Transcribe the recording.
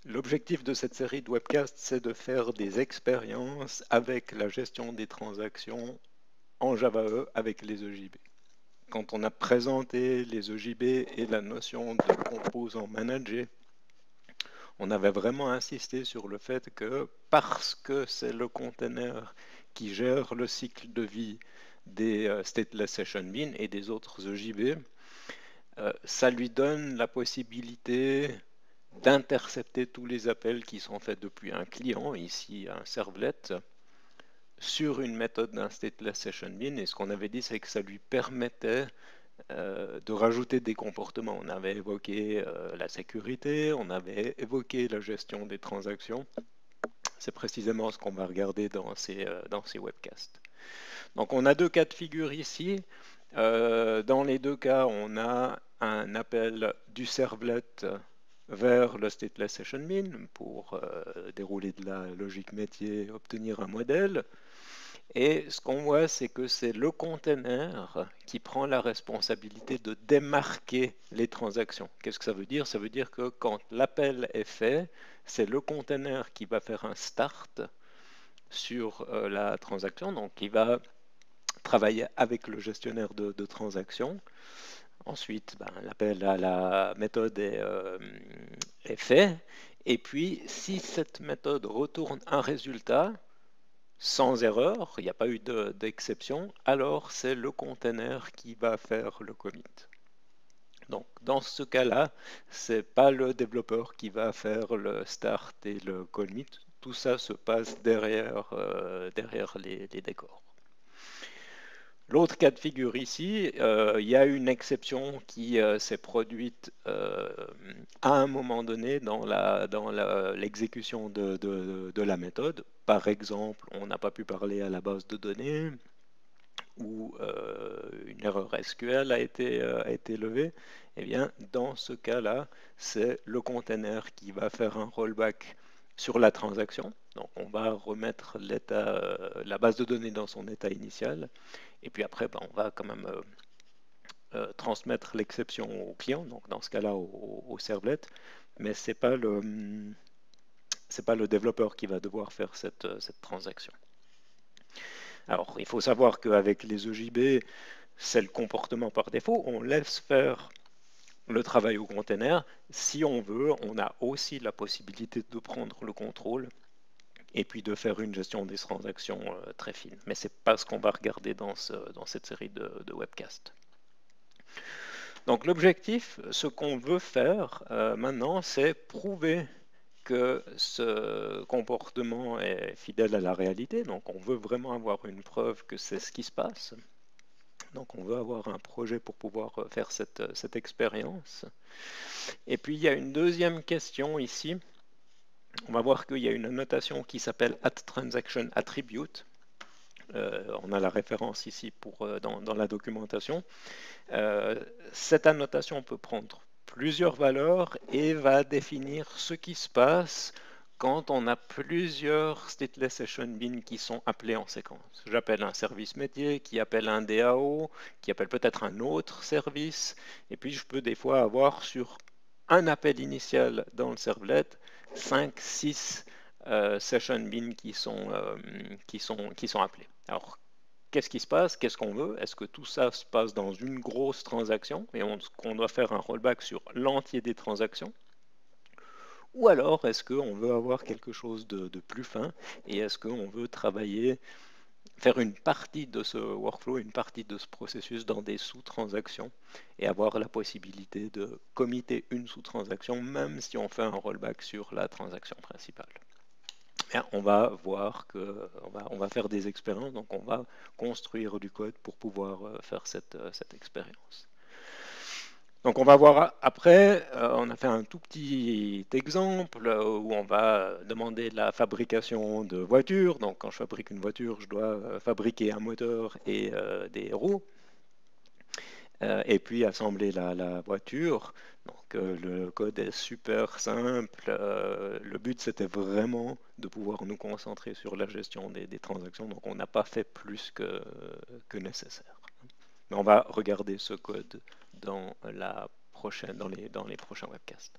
L'objectif de cette série de webcasts, c'est de faire des expériences avec la gestion des transactions en Java E avec les EJB. Quand on a présenté les EJB et la notion de composant managé, on avait vraiment insisté sur le fait que parce que c'est le container qui gère le cycle de vie des stateless session bin et des autres EJB, ça lui donne la possibilité d'intercepter tous les appels qui sont faits depuis un client, ici un servlet, sur une méthode d'un stateless session bin. Et ce qu'on avait dit, c'est que ça lui permettait de rajouter des comportements. On avait évoqué la sécurité, on avait évoqué la gestion des transactions. C'est précisément ce qu'on va regarder dans ces webcasts. Donc on a deux cas de figure ici. Dans les deux cas, on a un appel du servlet vers le stateless session bin pour dérouler de la logique métier, obtenir un modèle. Et ce qu'on voit, c'est que c'est le container qui prend la responsabilité de démarquer les transactions. Qu'est-ce que ça veut dire? Ça veut dire que quand l'appel est fait, c'est le container qui va faire un start sur la transaction, donc il va travailler avec le gestionnaire de transactions. Ensuite, l'appel à la méthode est fait. Et puis, si cette méthode retourne un résultat, sans erreur, il n'y a pas eu d'exception, alors c'est le container qui va faire le commit. Donc, dans ce cas-là, ce n'est pas le développeur qui va faire le start et le commit. Tout ça se passe derrière les décors. L'autre cas de figure ici, il y a une exception qui s'est produite à un moment donné dans l'exécution de la méthode. Par exemple, on n'a pas pu parler à la base de données ou une erreur SQL a été levée. Eh bien, dans ce cas-là, c'est le container qui va faire un rollback sur la transaction. Donc, on va remettre la base de données dans son état initial. Et puis après, on va quand même transmettre l'exception au client, donc dans ce cas-là au servlet, mais ce n'est pas le développeur qui va devoir faire cette transaction. Alors, il faut savoir qu'avec les EJB, c'est le comportement par défaut. On laisse faire le travail au container. Si on veut, on a aussi la possibilité de prendre le contrôle et puis de faire une gestion des transactions très fine. Mais ce n'est pas ce qu'on va regarder dans cette série de webcasts. Donc l'objectif, ce qu'on veut faire maintenant, c'est prouver que ce comportement est fidèle à la réalité. Donc on veut vraiment avoir une preuve que c'est ce qui se passe. Donc on veut avoir un projet pour pouvoir faire cette expérience. Et puis il y a une deuxième question ici. On va voir qu'il y a une notation qui s'appelle @transaction_attribute. On a la référence ici dans la documentation. Cette annotation peut prendre plusieurs valeurs et va définir ce qui se passe quand on a plusieurs stateless session bin qui sont appelés en séquence. J'appelle un service métier, qui appelle un DAO, qui appelle peut-être un autre service, et puis je peux des fois avoir sur un appel initial dans le servlet 5, 6 session bin qui sont appelés. Alors, qu'est-ce qui se passe? Qu'est-ce qu'on veut? Est-ce que tout ça se passe dans une grosse transaction et qu'on doit faire un rollback sur l'entier des transactions? Ou alors, est-ce qu'on veut avoir quelque chose de plus fin et est-ce qu'on veut travailler, faire une partie de ce workflow, une partie de ce processus dans des sous-transactions et avoir la possibilité de committer une sous-transaction même si on fait un rollback sur la transaction principale? Bien, on va voir on va faire des expériences, donc on va construire du code pour pouvoir faire cette expérience. Donc on va voir après, on a fait un tout petit exemple où on va demander la fabrication de voitures. Donc quand je fabrique une voiture, je dois fabriquer un moteur et des roues. Et puis assembler la voiture. Donc le code est super simple. Le but c'était vraiment de pouvoir nous concentrer sur la gestion des transactions. Donc on n'a pas fait plus que nécessaire. Mais on va regarder ce code dans les prochains webcasts.